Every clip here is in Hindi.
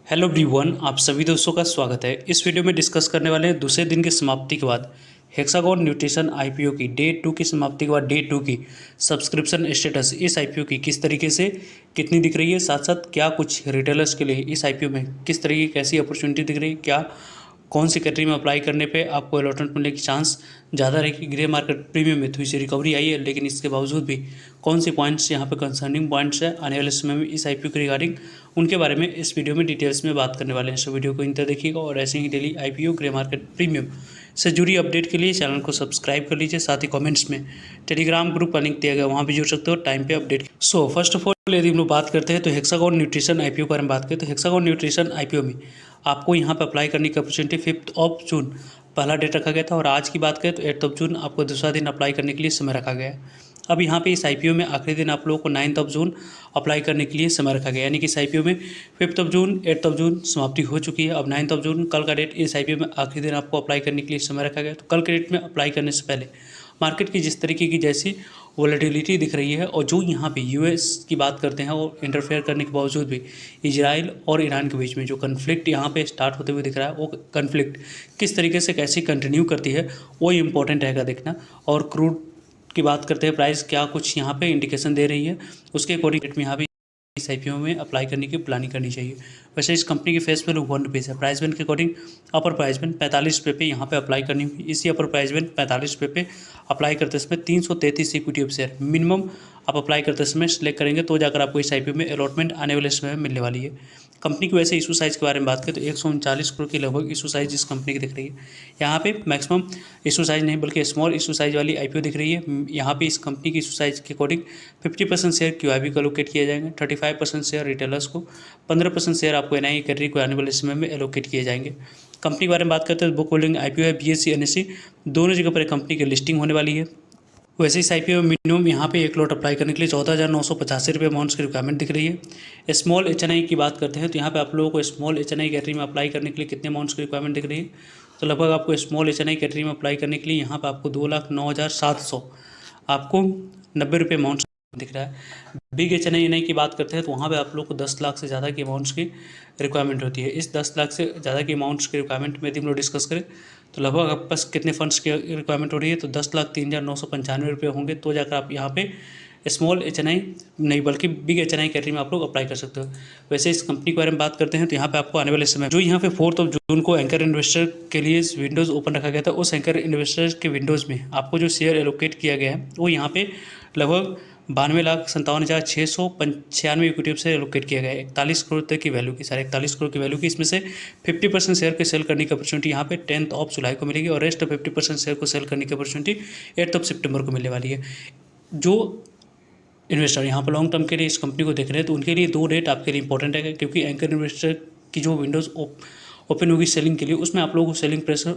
हेलो एवरीवन, आप सभी दोस्तों का स्वागत है। इस वीडियो में डिस्कस करने वाले हैं दूसरे दिन की समाप्ति के बाद हेक्सागोन न्यूट्रिशन आईपीओ की डे 2 की समाप्ति के बाद डे 2 की सब्सक्रिप्शन स्टेटस इस आईपीओ की किस तरीके से कितनी दिख रही है, साथ साथ क्या कुछ रिटेलर्स के लिए इस आईपीओ में किस तरीके की कैसी अपॉर्चुनिटी दिख रही है, क्या कौन सी कैटेगरी में अप्लाई करने पे आपको अलॉटमेंट मिलने की चांस ज़्यादा रहेगी। ग्रे मार्केट प्रीमियम में थोड़ी सी रिकवरी आई है, लेकिन इसके बावजूद भी कौन से पॉइंट्स यहाँ पे कंसर्निंग पॉइंट्स है आने वाले समय में इस आईपीओ के रिगार्डिंग, उनके बारे में इस वीडियो में डिटेल्स में बात करने वाले हैं। सो वीडियो को इंतजार देखिएगा और ऐसे ही daily IPO grey market premium से जुड़ी अपडेट के लिए चैनल को सब्सक्राइब कर लीजिए। साथ ही कमेंट्स में टेलीग्राम ग्रुप का लिंक दिया गया, वहाँ भी जुड़ सकते हो टाइम पे update. So first of all यदि हम लोग बात करते हैं तो हेक्सागोन न्यूट्रिशन आईपीओ के बारे में बात करें तो हेक्सागोन न्यूट्रिशन आईपीओ में आपको यहाँ पर अप्लाई करने की अपॉर्चुनिटी 5 जून पहला डेट रखा गया था, और आज की बात करें तो 8 जून आपको दूसरा दिन अप्लाई करने के लिए समय रखा गया है। अब यहाँ पे इस आईपीओ में आखिरी दिन आप लोगों को 9 जून अप्लाई करने के लिए समय रखा गया, यानी कि इस आईपीओ में 5 जून 8 जून समाप्ति हो चुकी है। अब 9 जून कल का डेट इस आईपीओ में आखिरी दिन आपको अप्लाई करने के लिए समय रखा गया। तो कल के डेट में अप्लाई करने से पहले मार्केट की जिस तरीके की जैसी वोलेटिलिटी दिख रही है, और जो यहाँ पे यूएस की बात करते हैं और इंटरफेयर करने के बावजूद भी इजराइल और ईरान के बीच में जो कन्फ्लिक्ट यहाँ पे स्टार्ट होते हुए दिख रहा है, वो कन्फ्लिक्ट किस तरीके से कैसे कंटिन्यू करती है वो इंपॉर्टेंट रहेगा देखना। और क्रूड की बात करते हैं, प्राइस क्या कुछ यहाँ पे इंडिकेशन दे रही है, उसके अकॉर्डिंग में यहाँ पे इस आईपीओ में अप्लाई करने की प्लानिंग करनी चाहिए। वैसे इस कंपनी की फेस वैल्यू 1 रुपीज़ है। प्राइस बैंड के अकॉर्डिंग अपर प्राइस बैंड 45 रुपये पे यहाँ पे अप्लाई करनी हुई। इसी अपर प्राइस बैंड 45 रुपये पे अप्लाई करते समय 333 इक्विटी ऑफ शेयर मिनिमम आप अप्लाई करते समय सिलेक्ट करेंगे, तो जाकर आपको इस आईपीओ में अलॉटमेंट आने वाले समय में मिलने वाली है। कंपनी की वैसे इशू साइज़ के बारे में बात करें तो 139 करोड़ की लगभग इशू साइज़ इस कंपनी की दिख रही है। यहाँ पे मैक्सिमम इशू साइज़ नहीं बल्कि स्मॉल इशू साइज़ वाली आईपीओ दिख रही है। यहाँ पे इस कंपनी की इशू साइज़ के अकॉर्डिंग 50% शेयर क्यूआईबी को एलोकेट किए जाएंगे, 35% शेयर रिटेलर्स को, 15% शेयर आपको एनआई कैटेगरी को आने वाले समय में एलोकेट किए जाएंगे। कंपनी के बारे में बात करते हैं तो बुक होल्डिंग आईपीओ है, बीएससी एनएससी दोनों जगह पर कंपनी की लिस्टिंग होने वाली है। वैसे इस आईपीओ में मिनिमम यहाँ पे एक लॉट अप्लाई करने के लिए 14,985 रुपये अमाउंट्स की रिक्वायरमेंट दिख रही है। स्मॉल एचएनआई की बात करते हैं तो यहाँ पे आप लोगों को स्मॉल एचएनआई कैटेगरी में अप्लाई करने के लिए कितने अमाउंट्स की रिक्वायरमेंट दिख रही है, तो लगभग आपको स्मॉल एचएनआई कैटेगरी में अप्लाई करने के लिए यहाँ पे आपको 2,09,700 आपको 90 रुपये अमाउंट दिख रहा है। बिग एचएनआई की बात करते हैं तो वहाँ पे आप लोग को 10 लाख से ज़्यादा की अमाउंट्स की रिक्वायरमेंट होती है। इस 10 लाख से ज़्यादा की अमाउंट्स की रिक्वायरमेंट में यदि हम लोग डिस्कस करें तो लगभग आपके पास कितने फंड्स की रिक्वायरमेंट हो रही है, तो 10,03,995 रुपये होंगे, तो जाकर आप यहाँ पे स्मॉल एचएनआई नहीं बल्कि बिग एचएनआई कैटेगरी में आप लोग अप्लाई कर सकते हो। वैसे इस कंपनी के बारे में बात करते हैं तो यहाँ पे आपको आने वाले समय जो यहाँ पे 4 जून को एंकर इन्वेस्टर के लिए विंडोज़ ओपन रखा गया था, उस एंकर इन्वेस्टर के विंडोज़ में आपको जो शेयर एलोकेट किया गया है वो यहाँ पे लगभग 92,57,696 इक्विटी से एलोकेट किया गया है। 41 करोड़ तक की वैल्यू की, 41.5 करोड़ की वैल्यू की, इसमें से 50% शेयर के सेल करने की अपॉर्चुनिटी यहाँ पे 10 जुलाई को मिलेगी, और रेस्ट 50% शेयर को सेल करने की अपॉर्चुनिटी 8 सितंबर को मिलने वाली है। जो इन्वेस्टर यहाँ पर लॉन्ग टर्म के लिए इस कंपनी को देख रहे हैं तो उनके लिए 2 डेट आपके लिए इंपॉर्टेंट है, क्योंकि एंकर इन्वेस्टर की जो विंडोज़ ओपन होगी सेलिंग के लिए, उसमें आप लोगों को सेलिंग प्रेशर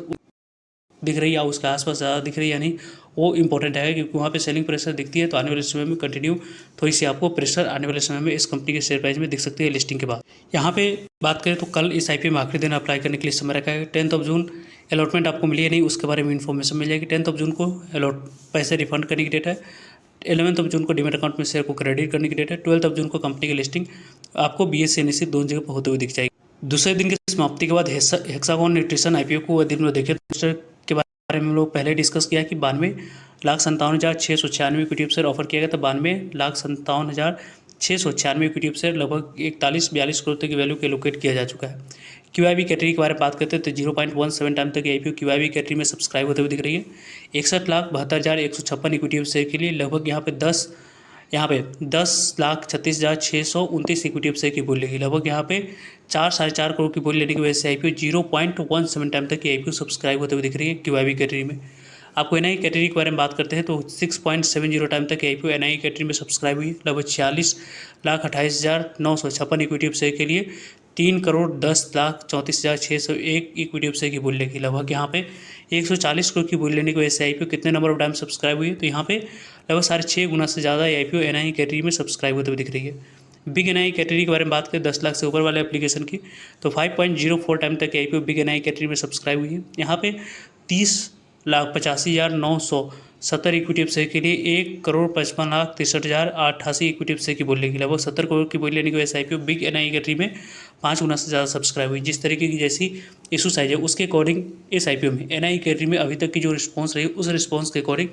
दिख रही है या उसके आसपास ज़्यादा दिख रही है या नहीं, वो इंपॉर्टेंट है, क्योंकि वहाँ पे सेलिंग प्रेशर दिखती है तो आने वाले समय में कंटिन्यू थोड़ी सी आपको प्रेशर आने वाले समय में इस कंपनी के शेयर प्राइस में दिख सकती है लिस्टिंग के बाद। यहाँ पे बात करें तो कल इस आईपीओ में आखिरी दिन अप्लाई करने के लिए समय रखा है। 10 जून अलॉटमेंट आपको मिली है नहीं, उसके बारे में इन्फॉर्मेशन मिल जाएगी। 10 जून को पैसे रिफंड करने की डेट है। 11 जून को डीमेट अकाउंट में शेयर को क्रेडिट करने की डेट है। 12 जून को कंपनी की लिस्टिंग आपको बीएससी एनएससी दोनों जगह पर होते हुए दिख जाएगी। दूसरे दिन की समाप्ति के बाद हेक्सागोन न्यूट्रिशन आईपीओ को दिन में देखें के बारे में हम लोग पहले डिस्कस किया कि 92,57,696 इक्विटी शेयर ऑफर किया गया था। 92,57,696 इक्विटी शेयर लगभग 41-42 करोड़ तक की वैल्यू के एलोकेट किया जा चुका है। क्यूआईबी कैटेगरी के बारे में बात करते हैं तो 0.17 टाइम तक आईपीओ क्यूआईबी कैटेगरी में सब्सक्राइब होते हुए दिख रही है। 61,72,156 इक्विटी शेयर के लिए लगभग यहाँ पे 10,36,629 इक्विटी शेयर की बोल लेगी। लगभग यहाँ पे 4-4.5 करोड़ की बोल लेने की वजह से आईपीओ 0.17 टाइम तक की आईपीओ सब्सक्राइब होते हुए दिख रही है क्यूआईबी कैटेगरी में। आपको एनआई कैटेगरी के बारे में बात करते हैं तो 6.70 टाइम तक आईपीओ एनआई कैटेगरी में सब्सक्राइब हुई। लगभग 46,28,956 इक्विटी शेयर के लिए 3,10,34,601 इक्विटी शेयर की बोल लेगी। लगभग यहाँ पे 140 करोड़ की बोल लेने की वजह से आईपीओ कितने नंबर ऑफ टाइम सब्सक्राइब हुई है, तो यहाँ पे लगभग 6.5 गुना से ज़्यादा आईपीओ एनआई कैटेगरी में सब्सक्राइब होते हुए दिख रही है। बिग एनआई कैटेगरी के बारे में बात करें 10 लाख से ऊपर वाले एप्लीकेशन की, तो 5.04 टाइम तक आईपीओ बिग एनआई कैटेगरी में सब्सक्राइब हुई है। यहाँ पे 30,85,970 इक्विटी शेयर के लिए 1,55,63,088 इक्विटी शेयर की बोल लेगी। लगभग 70 करोड़ की बोल लेने की वजह से आईपीओ बिग एनआई कैटेगरी में 5 गुना से ज़्यादा सब्सक्राइब हुई। जिस तरीके की जैसी इशू साइज है उसके अकॉर्डिंग इस आईपीओ में एनआई कैटेगरी में अभी तक की जो रिस्पॉन्स रही उस रिस्पॉन्स के अकॉर्डिंग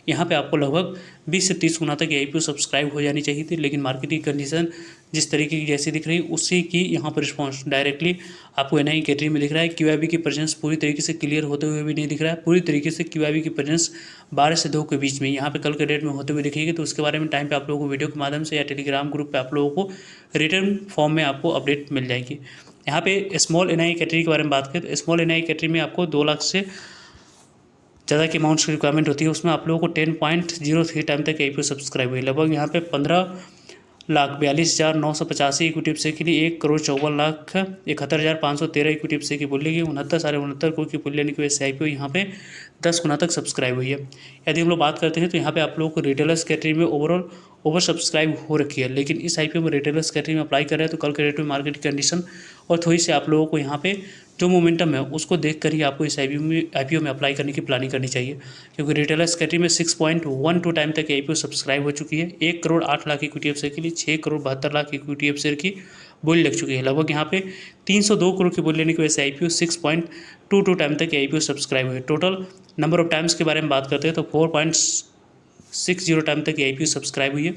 यहाँ पे आपको लगभग 20 से 30 गुना तक ये आईपीओ सब्सक्राइब हो जानी चाहिए थी, लेकिन मार्केट की कंडीशन जिस तरीके की जैसी दिख रही उसी की यहाँ पर रिस्पॉन्स डायरेक्टली आपको एनआई कैटेगरी में दिख रहा है। क्यूआईबी की प्रेजेंस पूरी तरीके से क्लियर होते हुए भी नहीं दिख रहा है। पूरी तरीके से क्यूआईबी की प्रेजेंस 12 से 2 के बीच में यहाँ पे कल के डेट में होते हुए दिखेगी, तो उसके बारे में टाइम पे आप लोगों को वीडियो के माध्यम से या टेलीग्राम ग्रुप पे आप लोगों को रिटर्न फॉर्म में आपको अपडेट मिल जाएगी। यहाँ पे स्मॉल एनआई कैटेगरी के बारे में बात करें तो स्मॉल एनआई कैटेगरी में आपको 2 लाख से ज़्यादा की अमाउंट्स की रिक्वायरमेंट होती है। उसमें आप लोगों को 10.03 टाइम तक आईपीओ सब्सक्राइब हुई। लगभग यहाँ पे 15,42,985 इक्विटी अपसे के लिए 1,54,71,513 इक्विटी अपसे की बोलेगी 69,69 करोड़ की पुल लेने की वजह से आईपीओ यहाँ पे 10 गुना तक सब्सक्राइब हुई है। यदि हम लोग बात करते हैं तो यहाँ पे आप लोगों को रिटेलर्स कैटेगरी में ओवरऑल ओवर सब्सक्राइब हो रखी है, लेकिन इस आईपीओ में रिटेलर्स कैटेगरी में अप्लाई कर रहे हैं तो कल के डेट में मार्केट की कंडीशन और थोड़ी सी आप लोगों को यहाँ पे जो मोमेंटम है उसको देख कर ही आपको इस आईपीओ में अप्लाई करने की प्लानिंग करनी चाहिए, क्योंकि रिटेलर्स कैटेगरी में 6.12 टाइम तक आईपीओ सब्सक्राइब हो चुकी है। 1,08,00,000 इक्विटी शेयर के लिए 6,72,00,000 इक्विटी शेयर की बोली लग चुकी है। लगभग यहाँ पे 302 करोड़ की बोली लेने की वजह से आईपीओ 6.22 टाइम तक आईपीओ सब्सक्राइब हुई। टोटल नंबर ऑफ टाइम्स के बारे में बात करते हैं तो 4.60 टाइम तक आईपीओ सब्सक्राइब हुई है।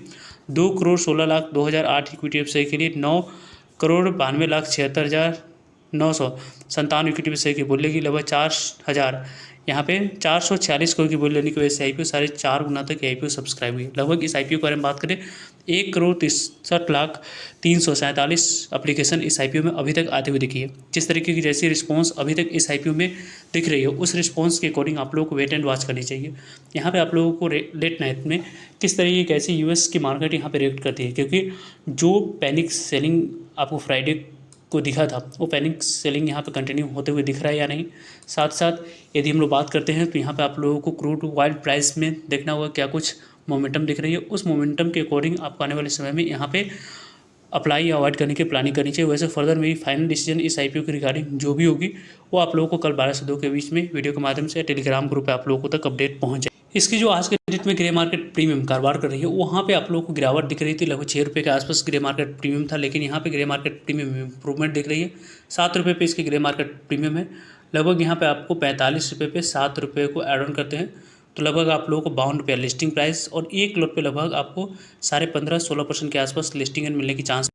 2,16,02,008 इक्विटी शेयर के लिए 9,92,76,997 इक्विटी शेयर की बोली लगी। लगभग 4,000 यहाँ पे 446 करोड़ की बोली लेने की वजह से आईपीओ 4.5 गुना तक आईपीओ सब्सक्राइब हुई। लगभग इस आईपीओ के बारे में बात करें 1,63,347 एप्लीकेशन इस आईपीओ में अभी तक आते हुए दिखी है। जिस तरीके की जैसी रिस्पांस अभी तक इस आईपीओ में दिख रही है उस रिस्पांस के अकॉर्डिंग आप लोगों को वेट एंड वॉच करनी चाहिए। यहाँ पे आप लोगों को लेट नाइट में किस तरीके की कैसी यूएस की मार्केट यहाँ पे रिएक्ट करती है, क्योंकि जो पैनिक सेलिंग आपको फ्राइडे को दिखा था वो पैनिक सेलिंग यहाँ पे कंटिन्यू होते हुए दिख रहा है या नहीं। साथ साथ यदि हम लोग बात करते हैं तो यहाँ पे आप लोगों को क्रूड ऑयल प्राइस में देखना होगा क्या कुछ मोमेंटम दिख रही है। उस मोमेंटम के अकॉर्डिंग आपको आने वाले समय में यहाँ पे अप्लाई या अवॉइड करने की प्लानिंग करनी चाहिए। वैसे फर्दर मेरी फाइनल डिसीजन इस आईपीओ की रिगार्डिंग जो भी होगी वो आप लोगों को कल 12 से 2 के बीच में वीडियो के माध्यम से टेलीग्राम ग्रुप पे आप लोगों तक अपडेट पहुँच जाए। इसकी जो आज के डेट में ग्रे मार्केट प्रीमियम कारोबार कर रही है वहाँ पे आप लोगों को गिरावट दिख रही थी। लगभग 6 रुपये के आसपास ग्रे मार्केट प्रीमियम था, लेकिन यहाँ पे ग्रे मार्केट प्रीमियम में इंप्रूवमेंट दिख रही है। 7 रुपये पे इसकी ग्रे मार्केट प्रीमियम है। लगभग यहाँ पे आपको 45 रुपये पे 7 रुपये को ऐड ऑन करते हैं तो लगभग आप लोगों को 52 रुपये लिस्टिंग प्राइस और एक लॉट पे लगभग आपको 15.5-16% के आसपास लिस्टिंग एंड मिलने की चांस।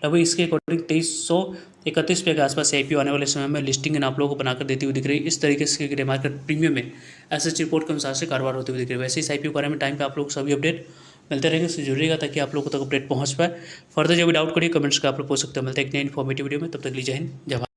लगभग इसके अकॉर्डिंग 2331 रुपये के आसपास आईपीओ आने वाले समय में लिस्टिंग एंड आप लोगों को बनाकर देती हुई दिख रही है। इस तरीके से ग्रे मार्केट प्रीमियम में एसएच रिपोर्ट के अनुसार से कारोबार होते हुए दिख रही है। वैसे इस आईपीओ के बारे में टाइम पे आप लोग सभी अपडेट मिलते रहेंगे, इससे जुड़िएगा ताकि आप लोगों तक अपडेट पहुंच पाए। फर्दर जो भी डाउट करिए कमेंट्स का आप लोग पूछ सकते हैं। मिलते हैं एक नई इन्फॉर्मेटिव वीडियो में, तब तक लीजिए जय हिंद जय भारत।